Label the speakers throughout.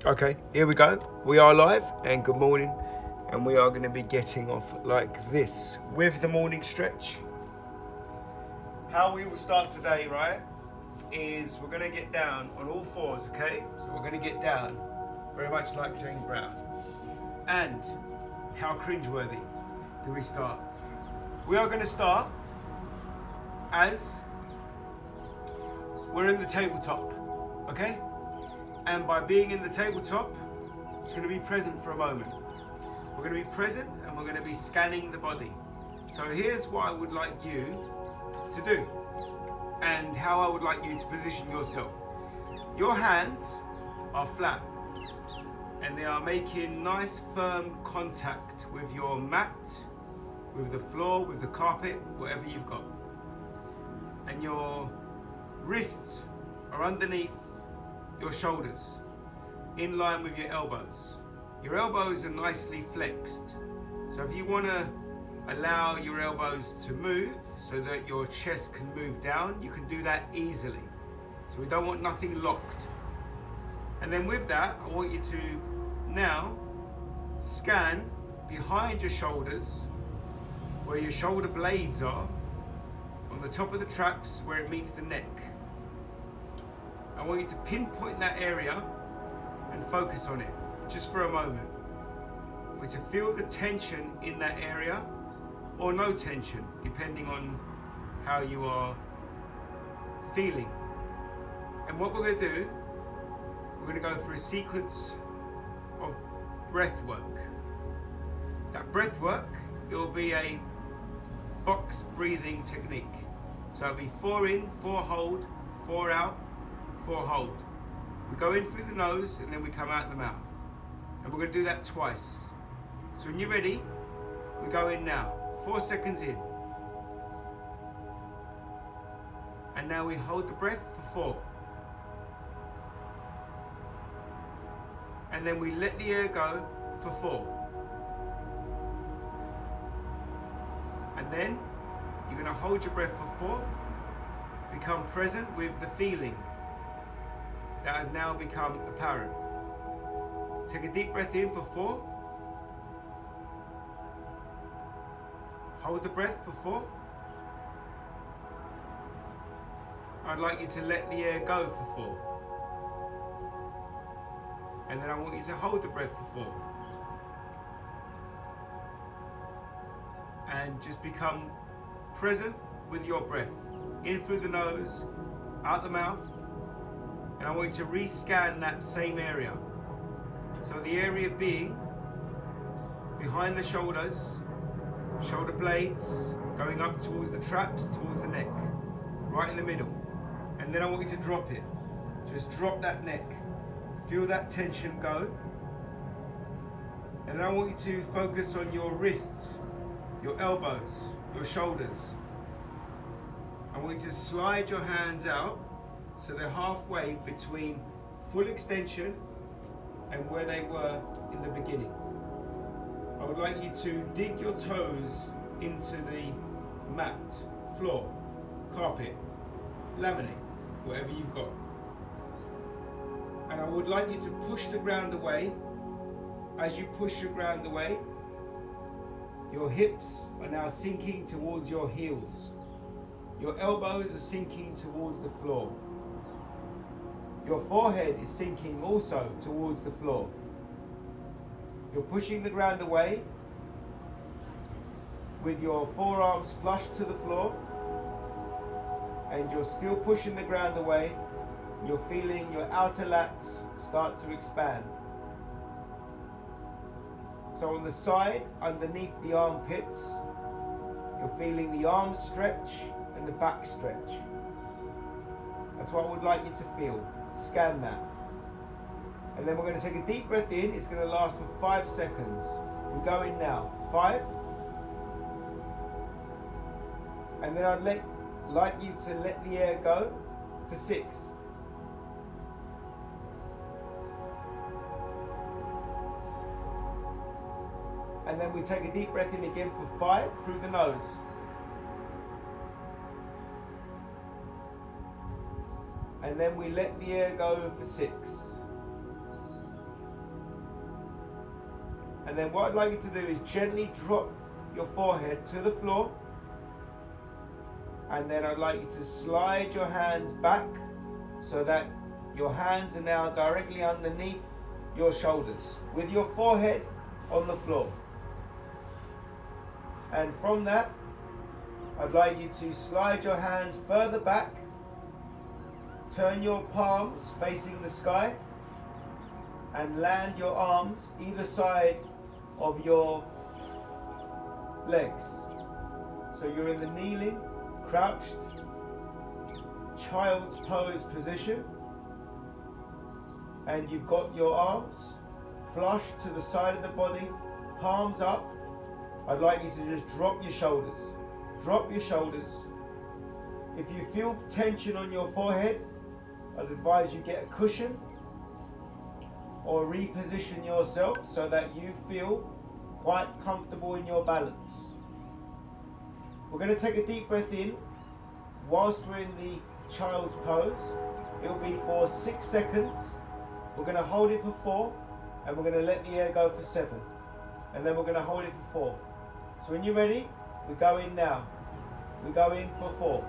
Speaker 1: Okay, here we go. We are live and good morning, and we are going to be getting off like this with the morning stretch. How we will start today, right, is we're going to get down on all fours, okay? So we're going to get down very much like James Brown. And how cringeworthy do we start? We are going to start as we're in the tabletop, okay? And by being in the tabletop, it's going to be present for a moment. We're going to be present and we're going to be scanning the body. So here's what I would like you to do and how I would like you to position yourself. Your hands are flat and they are making nice firm contact with your mat, with the floor, with the carpet, whatever you've got. And your wrists are underneath your shoulders, in line with your elbows. Your elbows are nicely flexed. So if you want to allow your elbows to move so that your chest can move down, you can do that easily. So we don't want nothing locked. And then with that, I want you to now scan behind your shoulders, where your shoulder blades are, on the top of the traps where it meets the neck. I want you to pinpoint that area and focus on it, just for a moment. I want you to feel the tension in that area, or no tension, depending on how you are feeling. And what we're going to do, we're going to go through a sequence of breath work. That breath work, it will be a box breathing technique. So it'll be 4 in, 4 hold, 4 out, 4 hold. We go in through the nose and then we come out the mouth. And we're going to do that twice. So when you're ready, we go in now. 4 seconds in. And now we hold the breath for 4. And then we let the air go for 4. And then you're going to hold your breath for 4. Become present with the feeling that has now become apparent. Take a deep breath in for 4. Hold the breath for 4. I'd like you to let the air go for 4. And then I want you to hold the breath for 4. And just become present with your breath. In through the nose, out the mouth. And I want you to rescan that same area. So the area being behind the shoulders, shoulder blades, going up towards the traps, towards the neck, right in the middle. And then I want you to drop it. Just drop that neck. Feel that tension go. And then I want you to focus on your wrists, your elbows, your shoulders. I want you to slide your hands out so they're halfway between full extension and where they were in the beginning. I would like you to dig your toes into the mat, floor, carpet, laminate, whatever you've got. And I would like you to push the ground away. As you push your ground away, your hips are now sinking towards your heels. Your elbows are sinking towards the floor. Your forehead is sinking also towards the floor. You're pushing the ground away with your forearms flush to the floor, and you're still pushing the ground away. You're feeling your outer lats start to expand. So on the side, underneath the armpits, you're feeling the arms stretch and the back stretch. That's what I would like you to feel. Scan that. And then we're going to take a deep breath in. It's going to last for 5 seconds. We go in now. 5. And then I'd like you to let the air go for 6. And then we take a deep breath in again for 5 through the nose. And then we let the air go for 6. And then what I'd like you to do is gently drop your forehead to the floor. And then I'd like you to slide your hands back so that your hands are now directly underneath your shoulders with your forehead on the floor. And from that, I'd like you to slide your hands further back, turn your palms facing the sky, and land your arms either side of your legs. So you're in the kneeling, crouched, child's pose position, and you've got your arms flush to the side of the body, palms up. I'd like you to just drop your shoulders. Drop your shoulders. If you feel tension on your forehead, I'd advise you get a cushion or reposition yourself so that you feel quite comfortable in your balance. We're going to take a deep breath in whilst we're in the child's pose. It'll be for 6 seconds. We're going to hold it for 4, and we're going to let the air go for 7. And then we're going to hold it for 4. So when you're ready, we go in now. We go in for 4.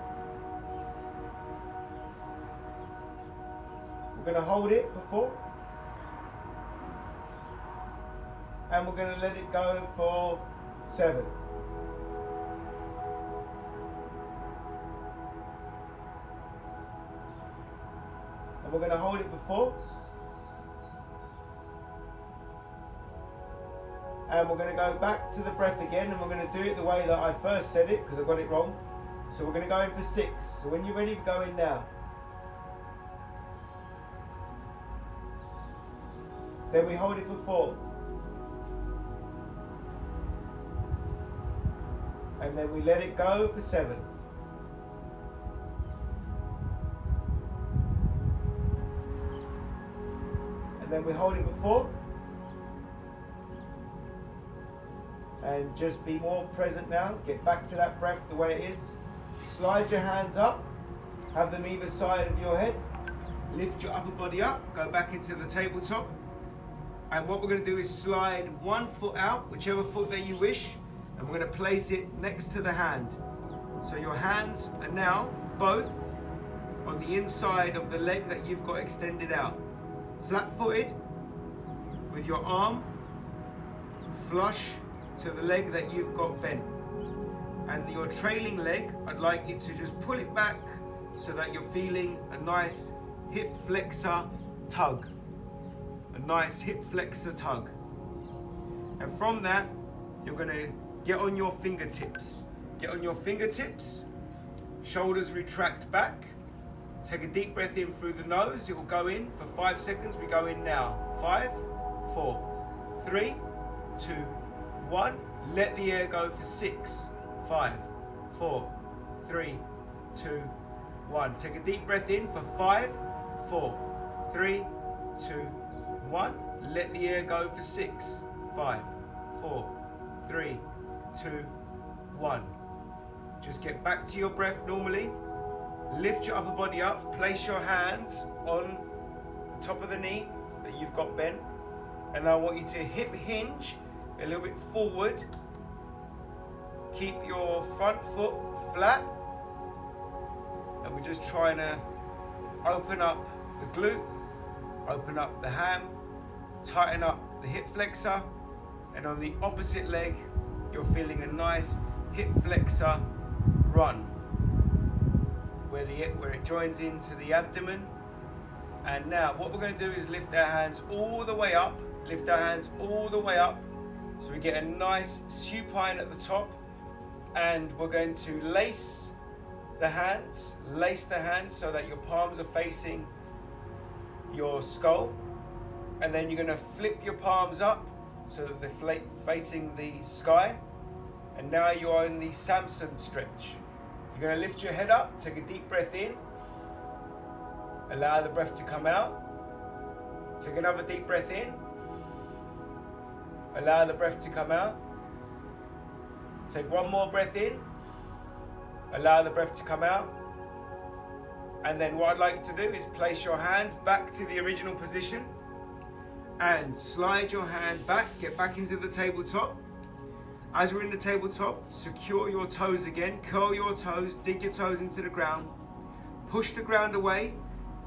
Speaker 1: We're going to hold it for 4. And we're going to let it go for 7. And we're going to hold it for 4. And we're going to go back to the breath again, and we're going to do it the way that I first said it, because I got it wrong. So we're going to go in for 6. So when you're ready, we go in now. Then we hold it for 4. And then we let it go for 7. And then we hold it for 4. And just be more present now. Get back to that breath the way it is. Slide your hands up. Have them either side of your head. Lift your upper body up. Go back into the tabletop. And what we're going to do is slide one foot out, whichever foot that you wish. And we're going to place it next to the hand. So your hands are now both on the inside of the leg that you've got extended out. Flat-footed with your arm flush to the leg that you've got bent. And your trailing leg, I'd like you to just pull it back so that you're feeling a nice hip flexor tug. A nice hip flexor tug. And from that, you're going to get on your fingertips. Get on your fingertips. Shoulders retract back. Take a deep breath in through the nose. It will go in for 5 seconds. We go in now. 5, 4, 3, 2, 1. Let the air go for 6, 5, 4, 3, 2, 1. Take a deep breath in for 5, 4, 3, 2, 1. Let the air go for 6, 5, 4, 3, 2, 1. Just get back to your breath normally. Lift your upper body up. Place your hands on the top of the knee that you've got bent. And I want you to hip hinge a little bit forward. Keep your front foot flat. And we're just trying to open up the glute, open up the ham, tighten up the hip flexor. And on the opposite leg, you're feeling a nice hip flexor run, where it joins into the abdomen. And now what we're going to do is lift our hands all the way up. Lift our hands all the way up. So we get a nice supine at the top. And we're going to lace the hands so that your palms are facing your skull. And then you're going to flip your palms up so that they're facing the sky. And now you are in the Samson stretch. You're going to lift your head up, take a deep breath in. Allow the breath to come out. Take another deep breath in. Allow the breath to come out. Take one more breath in. Allow the breath to come out. And then what I'd like you to do is place your hands back to the original position. and slide your hand back, get back into the tabletop. As we're in the tabletop, secure your toes again, curl your toes, dig your toes into the ground, push the ground away,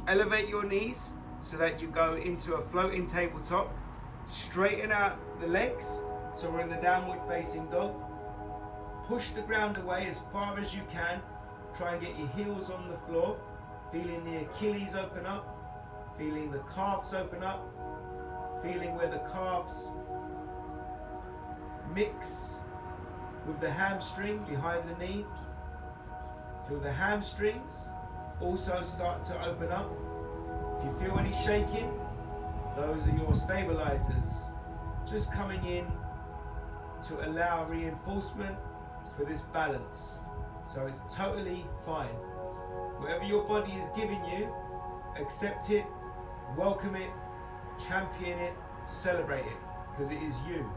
Speaker 1: elevate your knees so that you go into a floating tabletop, straighten out the legs, so we're in the downward facing dog. Push the ground away as far as you can, try and get your heels on the floor, feeling the Achilles open up, feeling the calves open up, feeling where the calves mix with the hamstring behind the knee. Feel the hamstrings also start to open up. If you feel any shaking, those are your stabilizers just coming in to allow reinforcement for this balance. So it's totally fine. Whatever your body is giving you, accept it, welcome it, champion it, celebrate it, because it is you,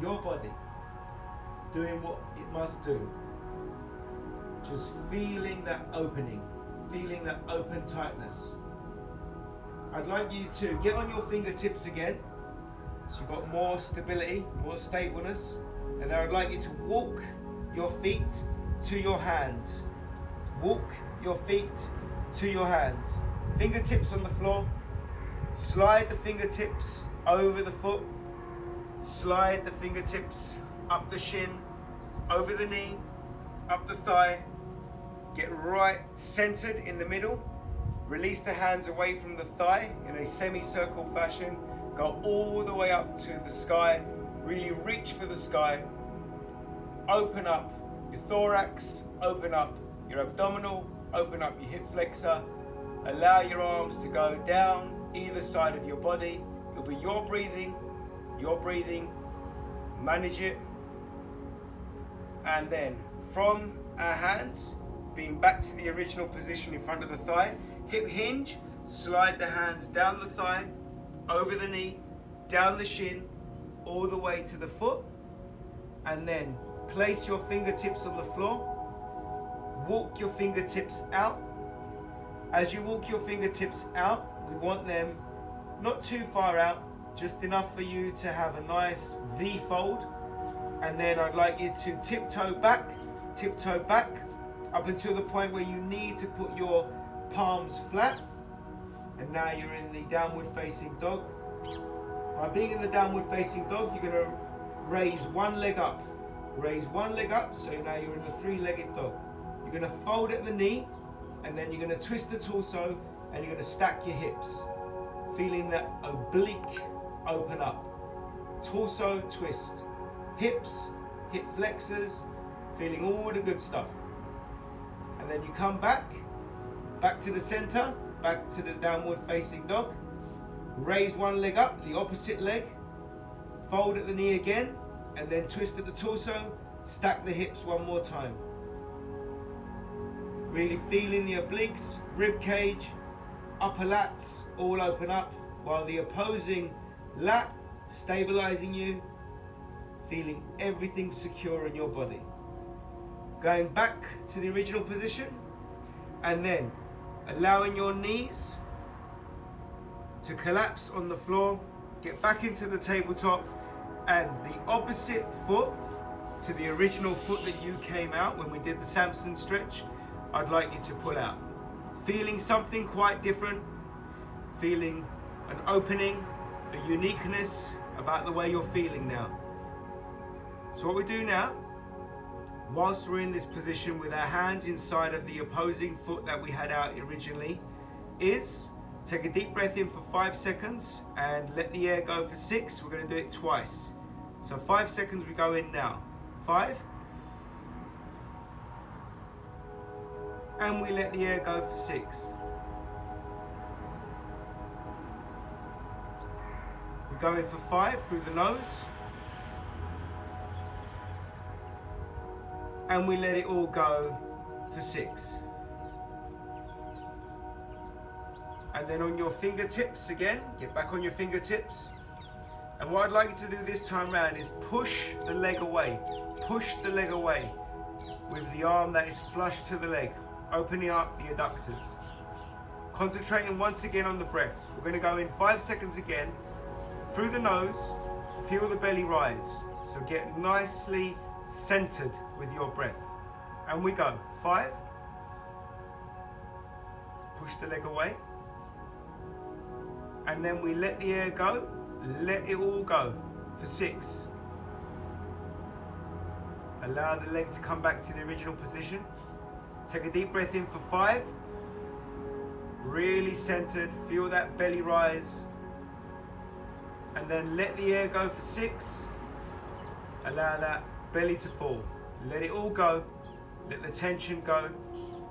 Speaker 1: your body, doing what it must do. Just feeling that opening, feeling that open tightness. I'd like you to get on your fingertips again, so you've got more stability, more stableness, and then I'd like you to walk your feet to your hands. Walk your feet to your hands. Fingertips on the floor. Slide the fingertips over the foot. Slide the fingertips up the shin, over the knee, up the thigh. Get right centered in the middle. Release the hands away from the thigh in a semicircle fashion. Go all the way up to the sky. Really reach for the sky. Open up your thorax, open up your abdominal, open up your hip flexor. Allow your arms to go down either side of your body. It'll be your breathing, manage it. And then from our hands, being back to the original position in front of the thigh, hip hinge, slide the hands down the thigh, over the knee, down the shin, all the way to the foot, and then place your fingertips on the floor. Walk your fingertips out. As you walk your fingertips out, we want them not too far out, just enough for you to have a nice V fold. And then I'd like you to tiptoe back, up until the point where you need to put your palms flat. And now you're in the downward facing dog. By being in the downward facing dog, you're going to raise one leg up. Raise one leg up, so now you're in the three-legged dog. You're going to fold at the knee, and then you're going to twist the torso, and you're going to stack your hips. Feeling that oblique open up. Torso twist. Hips, hip flexors, feeling all the good stuff. And then you come back to the center, back to the downward facing dog. Raise one leg up, the opposite leg. Fold at the knee again, and then twist at the torso, stack the hips one more time. Really feeling the obliques, rib cage, upper lats all open up, while the opposing lat stabilizing you, feeling everything secure in your body. Going back to the original position, and then allowing your knees to collapse on the floor, get back into the tabletop, and the opposite foot to the original foot that you came out when we did the Samson stretch, I'd like you to pull out. Feeling something quite different, feeling an opening, a uniqueness about the way you're feeling now. So what we do now, whilst we're in this position with our hands inside of the opposing foot that we had out originally, is take a deep breath in for 5 seconds and let the air go for 6. We're going to do it twice. So 5 seconds, we go in now. 5. And we let the air go for 6. We go in for 5 through the nose. And we let it all go for 6. And then on your fingertips again, get back on your fingertips. And what I'd like you to do this time round is push the leg away. Push the leg away with the arm that is flush to the leg, opening up the adductors. Concentrating once again on the breath. We're going to go in 5 seconds again. through the nose, feel the belly rise. So get nicely centered with your breath. And we go. 5. Push the leg away. And then we let the air go. Let it all go for 6. Allow the leg to come back to the original position. Take a deep breath in for 5. Really centered. Feel that belly rise. And then let the air go for 6. Allow that belly to fall. Let it all go. Let the tension go.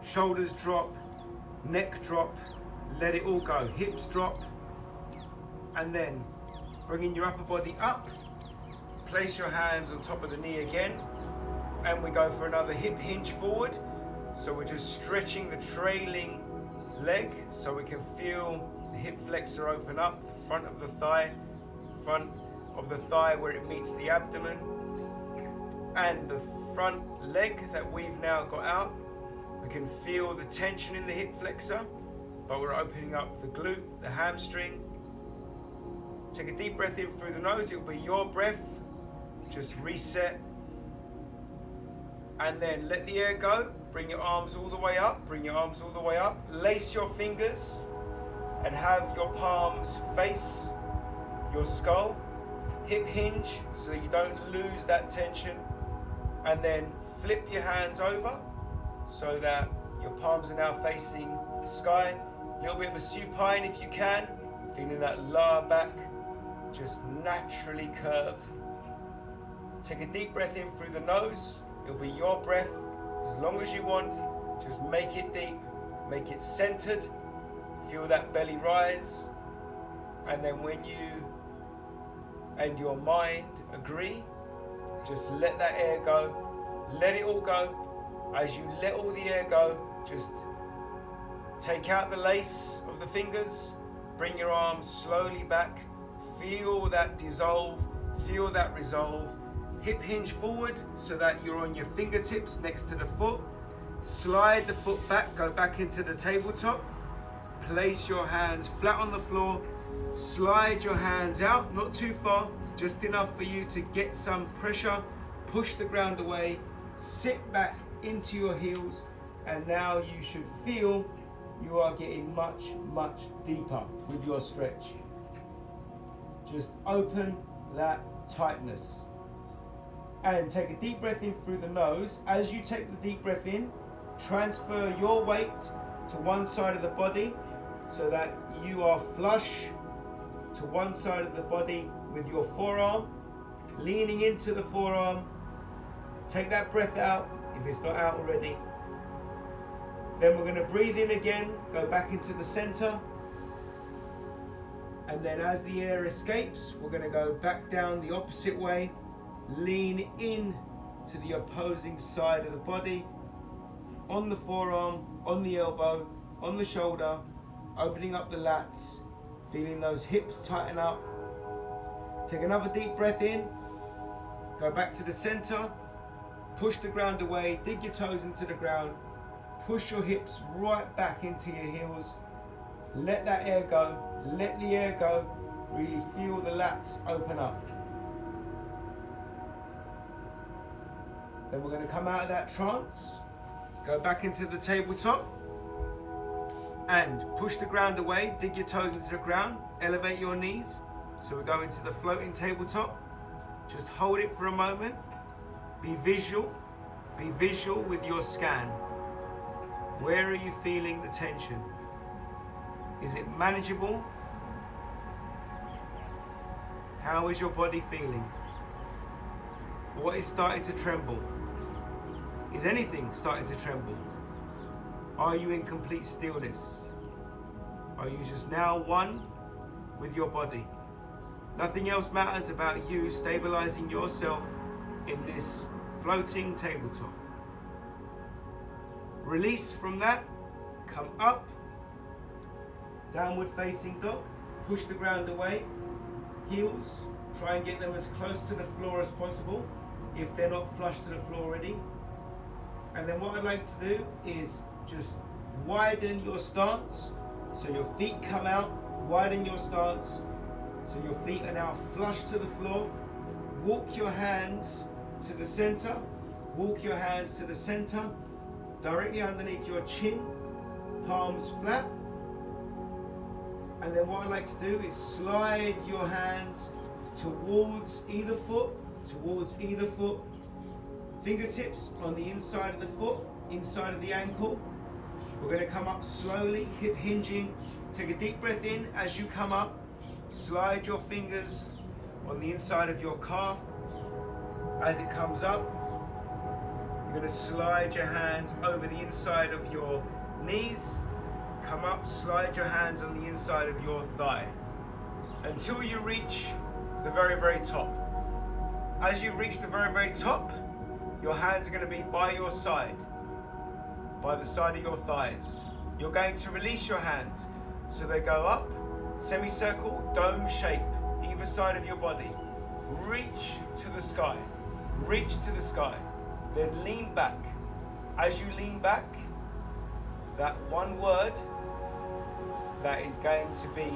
Speaker 1: Shoulders drop. Neck drop. Let it all go. Hips drop. And then bringing your upper body up. Place your hands on top of the knee again. And we go for another hip hinge forward. So we're just stretching the trailing leg so we can feel the hip flexor open up, front of the thigh where it meets the abdomen, and the front leg that we've now got out. We can feel the tension in the hip flexor, but we're opening up the glute, the hamstring. Take a deep breath in through the nose. It'll be your breath. Just reset. And then let the air go. Bring your arms all the way up. Bring your arms all the way up. Lace your fingers and have your palms face your skull. Hip hinge so that you don't lose that tension. And then flip your hands over so that your palms are now facing the sky. A little bit of a supine if you can. Feeling that lower back just naturally curve. Take a deep breath in through the nose. It'll be your breath as long as you want. Just make it deep, make it centered. Feel that belly rise. And then when you and your mind agree, just let that air go. Let it all go. As you let all the air go, just take out the lace of the fingers. Bring your arms slowly back. Feel that dissolve. Feel that resolve. Hip hinge forward so that you're on your fingertips next to the foot. Slide the foot back, go back into the tabletop. Place your hands flat on the floor. Slide your hands out, not too far, just enough for you to get some pressure. Push the ground away. Sit back into your heels. And now you should feel you are getting much, much deeper with your stretch. Just open that tightness. And take a deep breath in through the nose. As you take the deep breath in, transfer your weight to one side of the body so that you are flush to one side of the body with your forearm, leaning into the forearm. Take that breath out if it's not out already. Then we're going to breathe in again, go back into the center. And then as the air escapes, we're going to go back down the opposite way. Lean in to the opposing side of the body, on the forearm, on the elbow, on the shoulder, opening up the lats, feeling those hips tighten up. Take another deep breath in, go back to the center, push the ground away, dig your toes into the ground, push your hips right back into your heels, let that air go, let the air go, really feel the lats open up. Then we're going to come out of that trance, go back into the tabletop, and push the ground away, dig your toes into the ground, elevate your knees. So we go into the floating tabletop. Just hold it for a moment. Be visual with your scan. Where are you feeling the tension? Is it manageable? How is your body feeling? What is starting to tremble? Is anything starting to tremble? Are you in complete stillness? Are you just now one with your body? Nothing else matters about you stabilizing yourself in this floating tabletop. Release from that, come up, downward facing dog, push the ground away, heels, try and get them as close to the floor as possible if they're not flush to the floor already. And then what I'd like to do is just widen your stance, so your feet come out, widen your stance, So your feet are now flush to the floor. Walk your hands to the center. Walk your hands to the center, directly underneath your chin, palms flat. And then what I like to do is slide your hands towards either foot, fingertips on the inside of the foot, inside of the ankle. We're going to come up slowly, hip hinging. Take a deep breath in as you come up. Slide your fingers on the inside of your calf. As it comes up, you're going to slide your hands over the inside of your knees. Come up, slide your hands on the inside of your thigh until you reach the very, very top. As you reach the very, very top, your hands are going to be by your side, by the side of your thighs. You're going to release your hands so they go up, semicircle, dome shape, either side of your body. Reach to the sky, reach to the sky. Then lean back. As you lean back, that one word that is going to be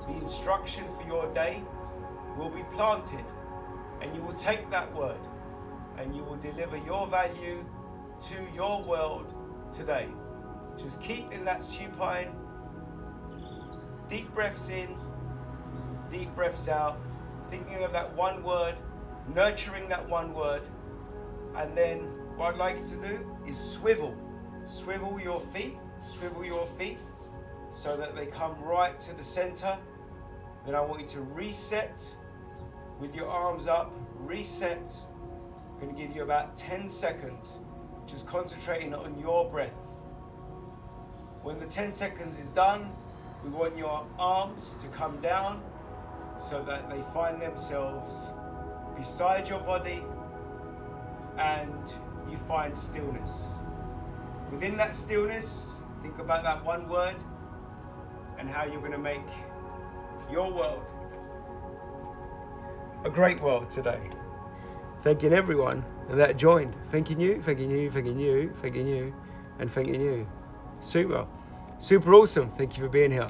Speaker 1: the instruction for your day will be planted, and you will take that word and you will deliver your value to your world today. Just keep in that supine. Deep breaths in, deep breaths out, thinking of that one word, nurturing that one word. And then what I'd like you to do is swivel your feet so that they come right to the center. Then I want you to reset with your arms up, reset. I'm going to give you about 10 seconds, just concentrating on your breath. When the 10 seconds is done, we want your arms to come down so that they find themselves beside your body and you find stillness. Within that stillness, think about that one word and how you're going to make your world a great world today. Thanking everyone that joined. Thanking you, thanking you, thanking you, thanking you, and thanking you. Super awesome. Thank you for being here.